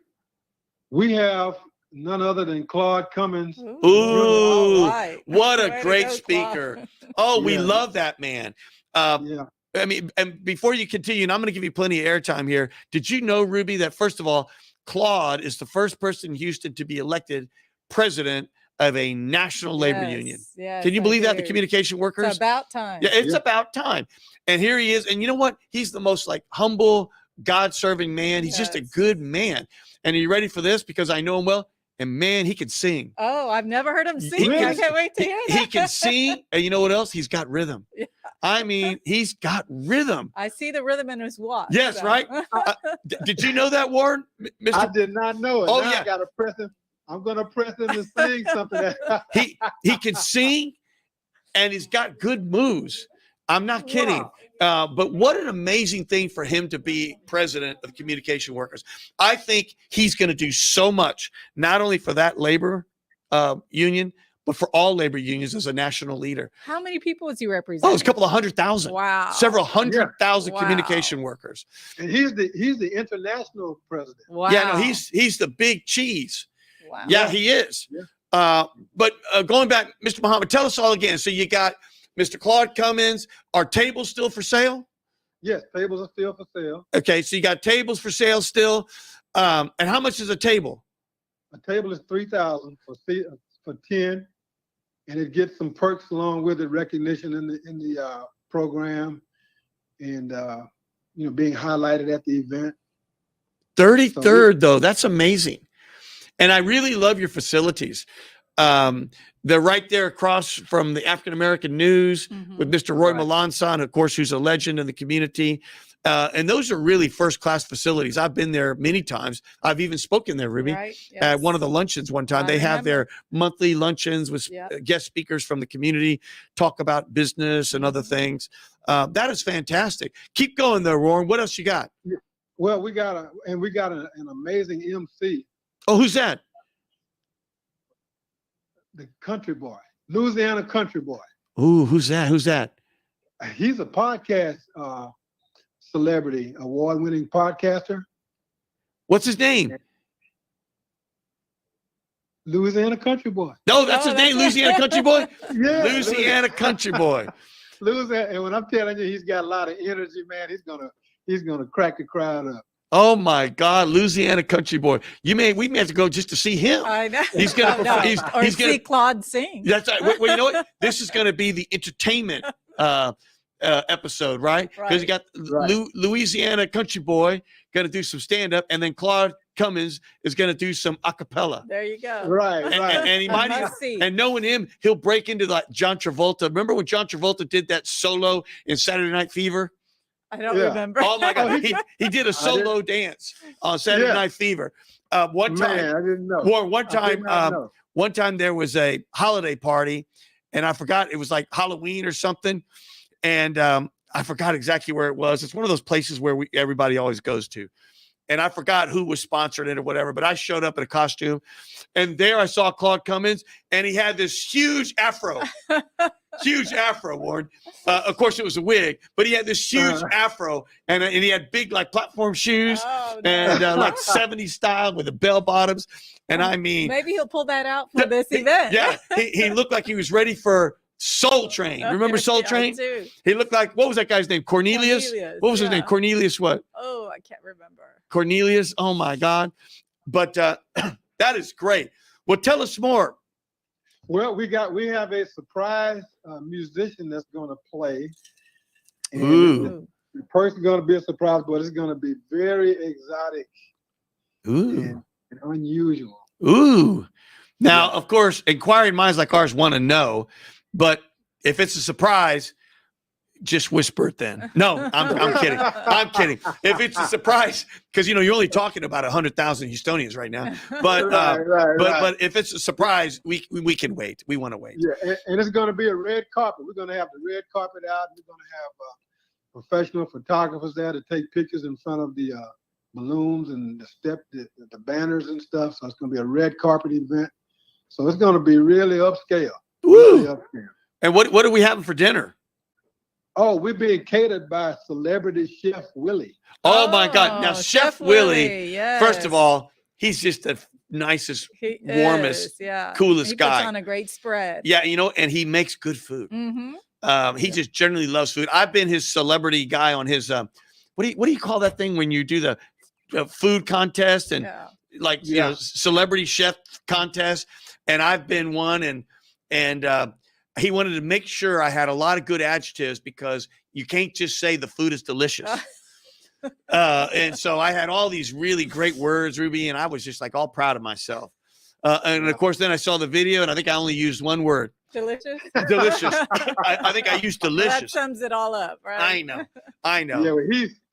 We have none other than Claude Cummins. Ooh, all right. what Way a to great go, speaker. Claude. Oh, we Yeah. love that man. Yeah. I mean, and before you continue, and I'm going to give you plenty of airtime here. Did you know, Ruby, that first of all, Claude is the first person in Houston to be elected president of a national labor union? Yes, Can you I believe that? The do. communication workers? It's about time. Yeah, it's Yeah. about time. And here he is. And you know what? He's the most like humble, God-serving man. He's just a Yes. good man. And are you ready for this? Because I know him well. And man, he can sing. Oh, I've never heard him He sing. I can- can't wait to hear that. He can sing. And you know what else? He's got rhythm. Yeah. I mean, he's got rhythm. I see the rhythm in his watch. Yes, right? Did you know that, Warren? I Mr. did not know it. Oh, Now yeah. I gotta press him. I'm gonna press him to sing something. He can sing and he's got good moves. I'm not kidding. But what an amazing thing for him to be president of communication workers. I think he's going to do so much, not only for that labor union, but for all labor unions as a national leader. How many people is he Oh, representing? it's a couple of 100,000. Wow. Several 100,000 Wow. communication workers. And he's the international president. Wow. Yeah, no, he's the big cheese. Wow. Yeah, he is. Yeah. But going back, Mr. Muhammad, tell us all again. So you got Mr. Claude Cummins. Are tables still for sale? Yes, tables are still for sale. Okay, so you got tables for sale still. And how much is a table? A table is $3,000 for 10, and it gets some perks along with it, recognition in the program, and being highlighted at the event. 33rd, though. That's amazing. And I really love your facilities. They're right there across from the African American News with Mr. Roy Right. Melanson, of course, who's a legend in the community. And those are really first-class facilities. I've been there many times. I've even spoken there, Ruby, Right. at yes. one of the luncheons one time. I They have their remember. monthly luncheons with Yep. guest speakers from the community, talk about business and other things. That is fantastic. Keep going there, Warren. What else you got? Well, we got an amazing MC, Oh, who's that? the country boy, Louisiana country boy. Ooh, who's that? Who's that? He's a podcast celebrity, award-winning podcaster. What's his name? Louisiana country boy. No, that's Oh, his name, that's- Louisiana Country Boy. Yeah, Louisiana Country Boy. Louisiana, and when I'm telling you, he's got a lot of energy, man. He's gonna crack the crowd up. Oh my God, Louisiana Country Boy. We may have to go just to see him. I know. He's gonna I know. perform- Or he's gonna- see Claude sing. That's right. Well, you know what? This is going to be the entertainment episode, right? Because you got Right. Louisiana Country Boy going to do some stand up, and then Claude Cummins is going to do some a cappella. There you go. Right, And, right. and he A might even, must-see. and knowing him, he'll break into like John Travolta. Remember when John Travolta did that solo in Saturday Night Fever? I don't Yeah. remember. Oh my God, he did a solo dance on Saturday Yeah. Night Fever. One time, Man, I didn't know. one I did time, not know. one time there was a holiday party, and I forgot it was like Halloween or something, and I forgot exactly where it was. It's one of those places where everybody always goes to, and I forgot who was sponsoring it or whatever, but I showed up in a costume, and there I saw Claude Cummins, and he had this huge afro, Warren. Of course, it was a wig, but he had this huge afro, and he had big like platform shoes, and like 70s style with the bell bottoms, and I mean, maybe he'll pull that out for this event. Yeah, he looked like he was ready for Soul Train. Remember Soul Train? He looked like, what was that guy's name? Cornelius? What was his name? Cornelius what? Oh, I can't remember. Cornelius. Oh my God. But that is great. Well, tell us more. Well, we have a surprise musician that's going to play. And Ooh. The person's going to be a surprise, but it's going to be very exotic and unusual. Ooh. Now, of course, inquiring minds like ours want to know, but if it's a surprise, just whisper it then. No, I'm kidding. I'm kidding. If it's a surprise, because you're only talking about 100,000 Houstonians right now. But but if it's a surprise, we can wait. We want to wait. Yeah, and it's going to be a red carpet. We're going to have the red carpet out. We're going to have professional photographers there to take pictures in front of the balloons and the banners and stuff. So it's going to be a red carpet event. So it's going to be really upscale. Woo! Really upscale. And what are we having for dinner? Oh, we're being catered by celebrity chef Willie. Oh my God! Now Chef Willie, yes. first of all, he's just the nicest, warmest, coolest guy. He puts on a great spread. Yeah, and he makes good food. Mm-hmm. He just generally loves food. I've been his celebrity guy on his what do you call that thing when you do the food contest and celebrity chef contest? And I've been one, and he wanted to make sure I had a lot of good adjectives because you can't just say the food is delicious. And so I had all these really great words, Ruby, and I was just like all proud of myself. And of course, then I saw the video, and I think I only used one word. Delicious. Delicious. I think I used delicious. Well, that sums it all up, right? I know. Yeah, well,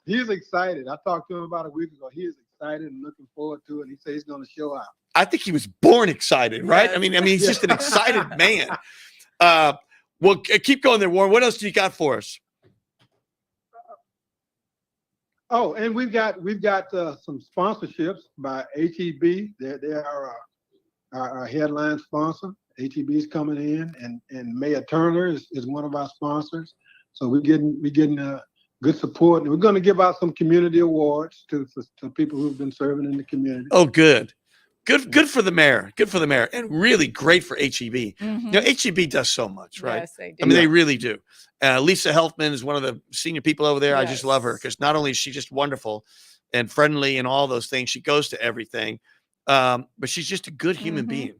he's excited. I talked to him about a week ago. He is excited and looking forward to it. He said he's going to show out. I think he was born excited, right? Yes. I mean, he's just an excited man. Well, keep going there, Warren. What else do you got for us? Oh, and we've got some sponsorships by HEB. They are our headline sponsor. HEB is coming in, and Mayor Turner is one of our sponsors. So we're getting good support, and we're going to give out some community awards to people who've been serving in the community. Oh, good. Good for the mayor. Good for the mayor, and really great for HEB. Mm-hmm. HEB does so much, right? Yes, they do. I mean, they really do. Lisa Helfman is one of the senior people over there. Yes. I just love her because not only is she just wonderful and friendly and all those things, she goes to everything, but she's just a good human being,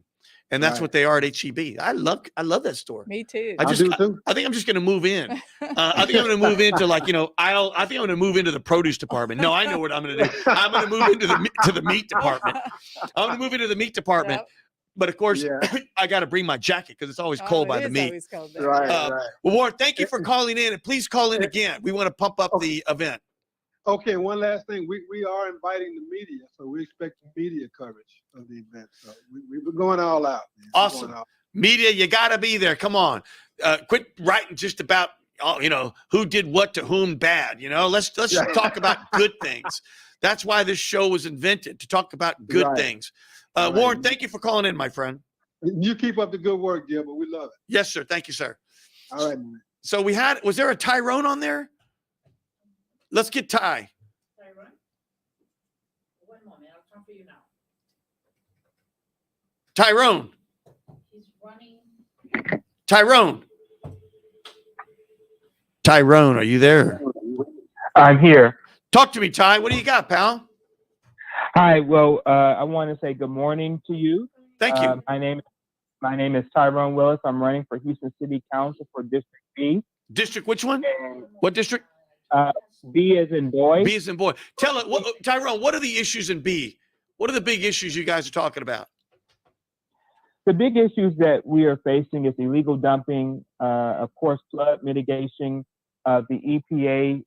and that's what they are at HEB. I love that store. Me too. I think I'm just going to move in. I think I'm going to move into I think I'm going to move into the produce department. No, I know what I'm going to do. I'm going to move into the meat department. I'm going to move into the meat department. Yep. But of course, I got to bring my jacket because it's always cold by the meat. Always cold there. Right. Well, Warren, thank you for calling in, and please call in again. We want to pump up the event. Okay, one last thing. We are inviting the media, so we expect media coverage of the event. So we're going all out. Man. Awesome. Media, you got to be there. Come on. Quit writing just about who did what to whom bad. Let's talk about good things. That's why this show was invented, to talk about good things. Warren, thank you for calling in, my friend. You keep up the good work, Gilbert. We love it. Yes, sir. Thank you, sir. All right, man. So was there a Tyrone on there? Let's get Ty. Tyrone? One moment, I'll come for you now. Tyrone. He's running. Tyrone. Tyrone, are you there? I'm here. Talk to me, Ty. What do you got, pal? Hi. Well, I want to say good morning to you. Thank you. My name is Tyrone Willis. I'm running for Houston City Council for District B. District which one? What district? B as in boy. B as in boy. Tyrone, what are the issues in B? What are the big issues you guys are talking about? The big issues that we are facing is illegal dumping, of course, flood mitigation, the EPA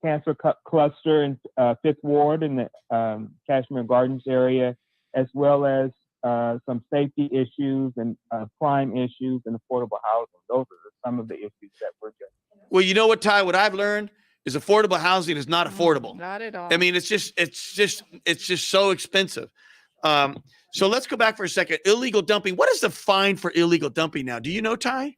cancer cluster in 5th Ward in the Cashmere Gardens area, as well as some safety issues and crime issues and affordable housing. Those are some of the issues that we're getting. Well, you know what, Ty, what I've learned, is affordable housing is not affordable. Not at all. I mean, it's just so expensive. So let's go back for a second. Illegal dumping. What is the fine for illegal dumping now? Do you know, Ty?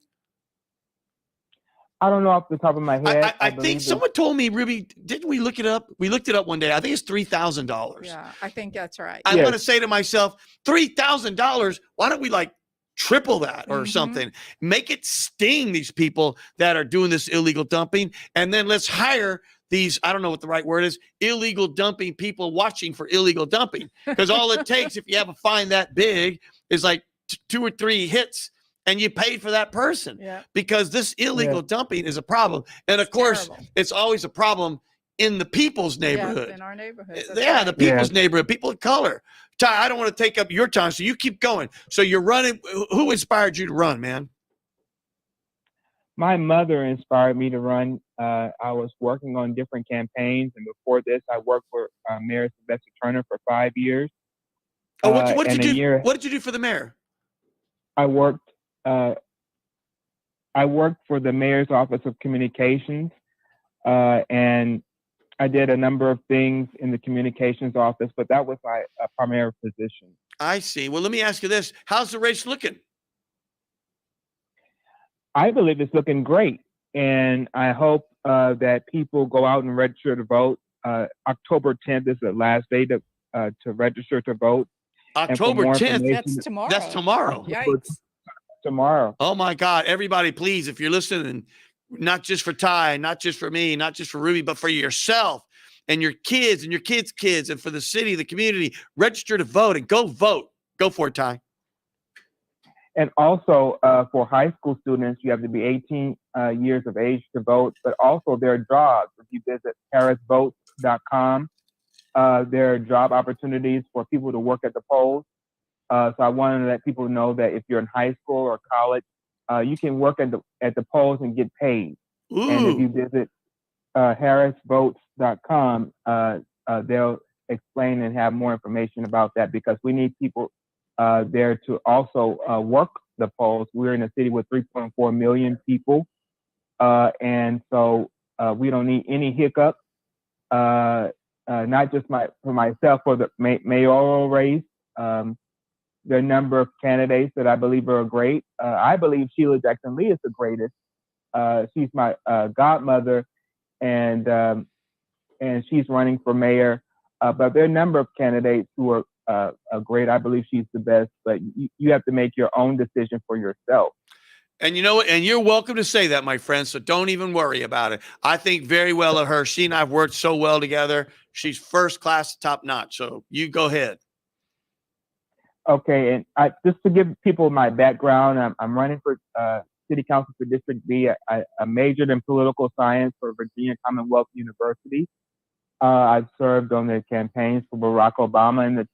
I don't know off the top of my head. I think someone told me, Ruby, didn't we look it up? We looked it up one day. I think it's $3,000. Yeah, I think that's right. I want to say to myself, $3,000. Why don't we like triple that or something? Make it sting these people that are doing this illegal dumping. And then let's hire these, I don't know what the right word is, illegal dumping people watching for illegal dumping. Because all it takes, if you have a fine that big, is like 2 or 3 hits. And you paid for that person because this illegal dumping is a problem. And of course, it's always a problem in the people's neighborhood. In our neighborhood. The people's neighborhood, people of color. Ty, I don't want to take up your time, so you keep going. So you're running. Who inspired you to run, man? My mother inspired me to run. I was working on different campaigns, and before this, I worked for Mayor Sylvester Turner for 5 years. Oh, what did you do? What did you do for the mayor? I worked for the mayor's office of communications, and I did a number of things in the communications office, but that was my primary position. I see. Well, let me ask you this. How's the race looking? I believe it's looking great, and I hope that people go out and register to vote. October 10th is the last day to register to vote. October 10th? That's tomorrow. That's tomorrow. Yikes. Tomorrow. Oh my God. Everybody, please, if you're listening, not just for Ty, not just for me, not just for Ruby, but for yourself and your kids and your kids' kids and for the city, the community, register to vote and go vote. Go for it, Ty. And also for high school students, you have to be 18 years of age to vote, but also there are jobs. If you visit harrisvotes.com, there are job opportunities for people to work at the polls. So I wanted to let people know that if you're in high school or college, you can work at the polls and get paid. Ooh. And if you visit harrisvotes.com, they'll explain and have more information about that because we need people there to also work the polls. We're in a city with 3.4 million people, and so we don't need any hiccup. Not just for myself for the mayoral race. There are a number of candidates that I believe are great. I believe Sheila Jackson Lee is the greatest. She's my godmother, and she's running for mayor. But there are a number of candidates who are great. I believe she's the best, but you have to make your own decision for yourself. And you know what? And you're welcome to say that, my friend. So don't even worry about it. I think very well of her. She and I have worked so well together. She's first class, top notch. So you go ahead. Okay, and just to give people my background, I'm running for City Council for District B. I majored in political science for Virginia Commonwealth University. I've served on the campaigns for Barack Obama in the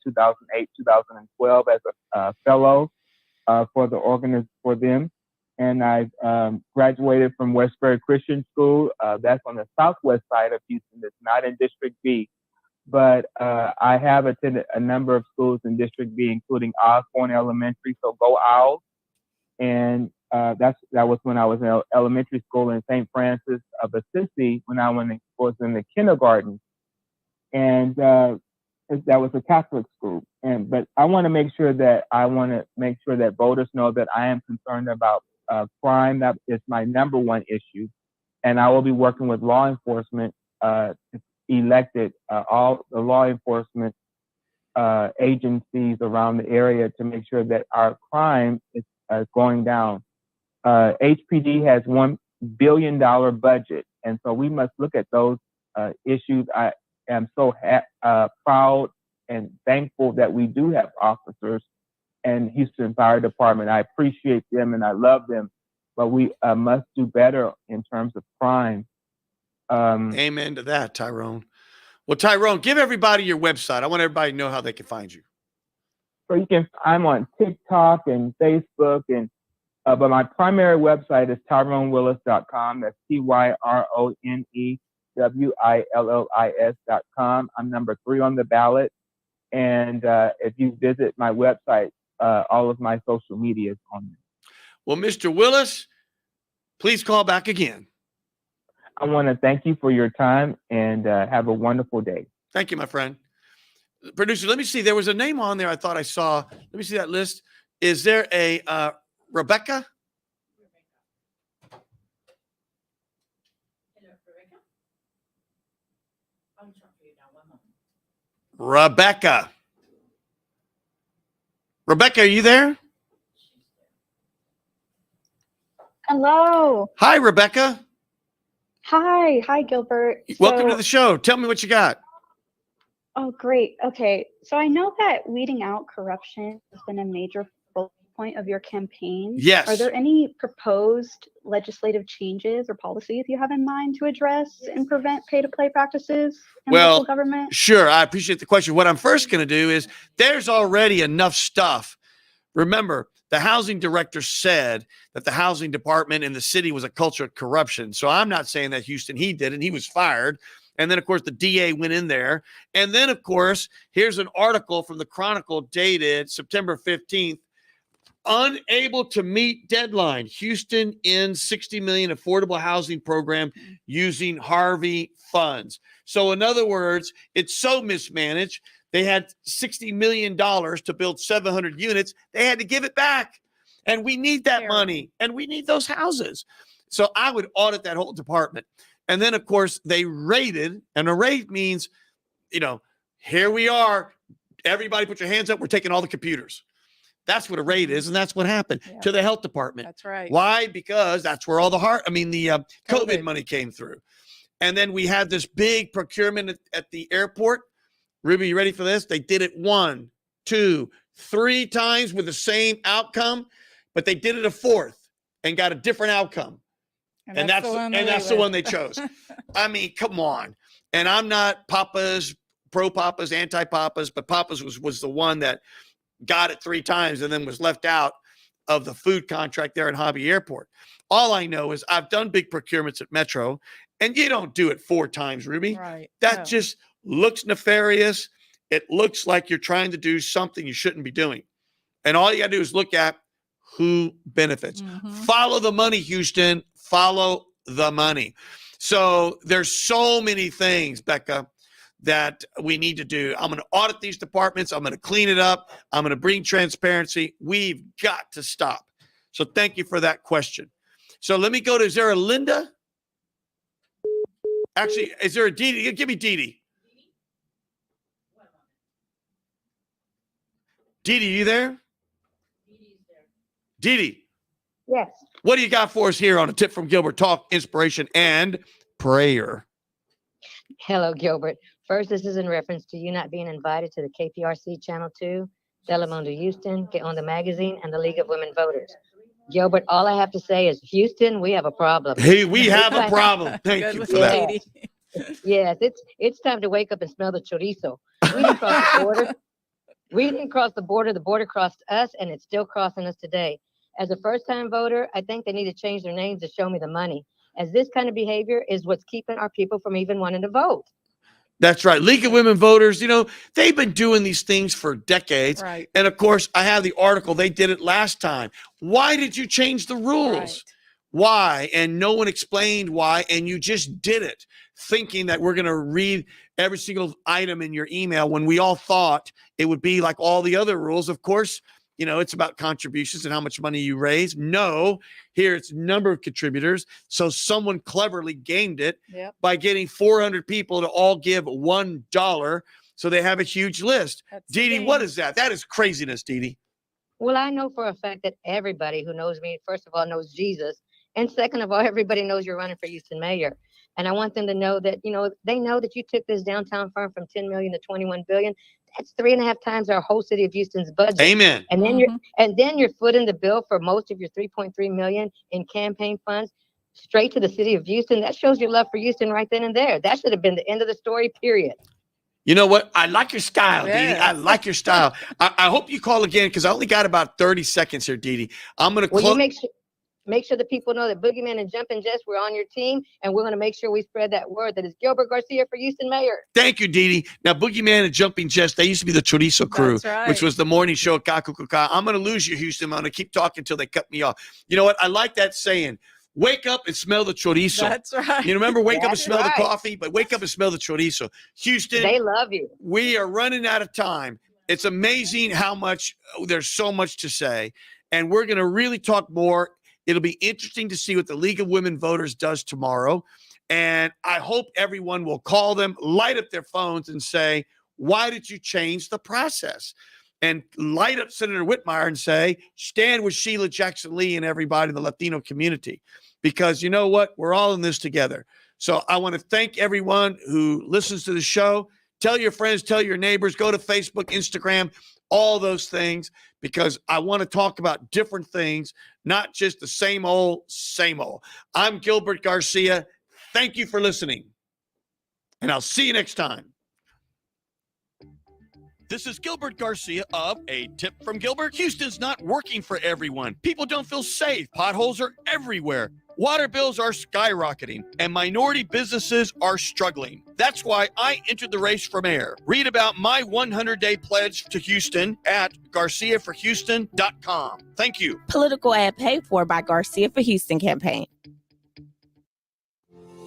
2008-2012 as a fellow for them. And I've graduated from Westbury Christian School. That's on the southwest side of Houston. It's not in District B. But I have attended a number of schools in District B, including Osborne Elementary, so go Owls. And that was when I was in elementary school in St. Francis of Assisi when I was in the kindergarten. And that was a Catholic school. But I want to make sure that voters know that I am concerned about crime. That is my number one issue. And I will be working with law enforcement elected all the law enforcement agencies around the area to make sure that our crime is going down. HPD has $1 billion budget, and so we must look at those issues. I am so proud and thankful that we do have officers in Houston Fire Department. I appreciate them and I love them, but we must do better in terms of crime. Amen to that, Tyrone. Well, Tyrone, give everybody your website. I want everybody to know how they can find you. So I'm on TikTok and Facebook, and but my primary website is TyroneWillis.com. That's TyroneWillis.com. I'm number 3 on the ballot. And if you visit my website, all of my social media is on there. Well, Mr. Willis, please call back again. I want to thank you for your time and have a wonderful day. Thank you, my friend. Producer, let me see. There was a name on there I thought I saw. Let me see that list. Is there a Rebecca? Hello, Rebecca. I'll transfer you now. One moment. Rebecca. Rebecca, are you there? Hello. Hi, Rebecca. Hi, Gilbert. Welcome to So, the show. Tell me what you got. oh, great. Okay. So I know that weeding out corruption has been a major focal point of your campaign. Yes. Are there any proposed legislative changes or policies you have in mind to address and prevent pay-to-play practices in local government? Sure. I appreciate the question. What I'm first going to do is there's already enough stuff. Remember, the housing director said that the housing department in the city was a culture of corruption. So I'm not saying that Houston, he did, and he was fired. And then, of course, the DA went in there. And then, of course, here's an article from the Chronicle dated September 15th. Unable to meet deadline, Houston ends 60 million affordable housing program using Harvey funds. So in other words, it's so mismanaged. They had $60 million to build 700 units. They had to give it back. And we need that money. And we need those houses. So I would audit that whole department. And then, of course, they raided. And a raid means, here we are. Everybody put your hands up. We're taking all the computers. That's what a raid is. And that's what happened to the health department. That's right. Why? Because that's where all the COVID money came through. And then we had this big procurement at the airport. Ruby, you ready for this? They did it 1, 2, 3 times with the same outcome, but they did it a 4th and got a different outcome. And that's the one they chose. I mean, come on. And I'm not Papa's, pro Papa's, anti Papa's, but Papa's was the one that got it 3 times and then was left out of the food contract there at Hobby Airport. All I know is I've done big procurements at Metro, and you don't do it 4 times, Ruby. Right. That just looks nefarious. It looks like you're trying to do something you shouldn't be doing. And all you got to do is look at who benefits. Follow the money, Houston. Follow the money. So there's so many things, Becca, that we need to do. I'm going to audit these departments. I'm going to clean it up. I'm going to bring transparency. We've got to stop. So thank you for that question. So let me go to, is there a Linda? Actually, is there a Dee Dee? Give me Dee Dee. Dee Dee, you there? Dee Dee. Yes. What do you got for us here on a tip from Gilbert? Talk, inspiration, and prayer. Hello, Gilbert. First, this is in reference to you not being invited to the KPRC Channel 2, Telemundo Houston, Get on the Magazine, and the League of Women Voters. Gilbert, all I have to say is, Houston, we have a problem. Hey, we have a problem. Thank you for that. Yes, it's time to wake up and smell the chorizo. We didn't cross the border. We didn't cross the border. The border crossed us, and it's still crossing us today. As a first-time voter, I think they need to change their names to show me the money, as this kind of behavior is what's keeping our people from even wanting to vote. That's right. League of Women Voters, they've been doing these things for decades. Right. And of course, I have the article. They did it last time. Why did you change the rules? Right. Why? And no one explained why. And you just did it, thinking that we're going to read every single item in your email when we all thought it would be like all the other rules. Of course, it's about contributions and how much money you raise. No, here it's number of contributors. So someone cleverly gamed it by getting 400 people to all give $1. So they have a huge list. Dee Dee, what is that? That is craziness, Dee Dee. Well, I know for a fact that everybody who knows me, first of all, knows Jesus. And second of all, everybody knows you're running for Houston mayor. And I want them to know that, they know that you took this downtown firm from 10 million to 21 billion. That's 3.5 times our whole city of Houston's budget. Amen. And then you're footing the bill for most of your 3.3 million in campaign funds straight to the city of Houston. That shows your love for Houston right then and there. That should have been the end of the story, period. You know what? I like your style, Dee Dee. I like your style. I hope you call again because I only got about 30 seconds here, Dee Dee. I'm going to close. Make sure the people know that Boogeyman and Jumpin' Jess, we're on your team, and we're going to make sure we spread that word that it's Gilbert Garcia for Houston mayor. Thank you, Dee Dee. Now, Boogeyman and Jumping Jess, they used to be the Chorizo crew, which was the morning show. I'm going to lose you, Houston. I'm going to keep talking until they cut me off. You know what? I like that saying. Wake up and smell the chorizo. That's right. You remember wake up and That's smell right. the coffee, but wake up and smell the chorizo. Houston, They love you. we are running out of time. It's amazing how much there's so much to say, and we're going to really talk more. It'll be interesting to see what the League of Women Voters does tomorrow, and I hope everyone will call them, light up their phones, and say, "Why did you change the process?" And light up Senator Whitmire and say, "Stand with Sheila Jackson Lee and everybody in the Latino community," because you know what? We're all in this together. So I want to thank everyone who listens to the show. Tell your friends, tell your neighbors, go to Facebook, Instagram, all those things, because I want to talk about different things, not just the same old, same old. I'm Gilbert Garcia. Thank you for listening, and I'll see you next time. This is Gilbert Garcia of A Tip from Gilbert. Houston's not working for everyone. People don't feel safe. Potholes are everywhere. Water bills are skyrocketing, and minority businesses are struggling. That's why I entered the race for mayor. Read about my 100-day pledge to Houston at GarciaForHouston.com. Thank you. Political ad paid for by Garcia for Houston campaign.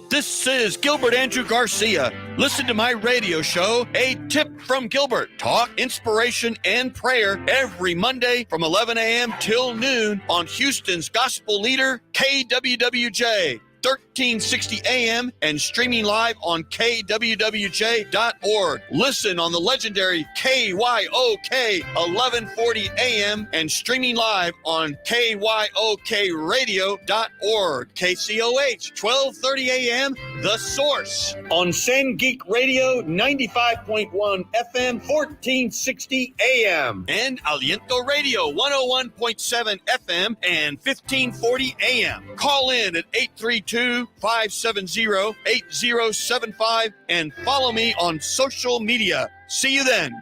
This is Gilbert Andrew Garcia. Listen to my radio show, A Tip from Gilbert. Talk, inspiration, and prayer every Monday from 11 a.m. till noon on Houston's gospel leader, KWWJ, 1360 a.m. and streaming live on kwwj.org. Listen on the legendary KYOK 1140 a.m. and streaming live on kyokradio.org. KCOH 1230 a.m. The Source on San Geek Radio 95.1 FM 1460 a.m. and Aliento Radio 101.7 FM and 1540 a.m. Call in at 832-570-8075 and follow me on social media. See you then.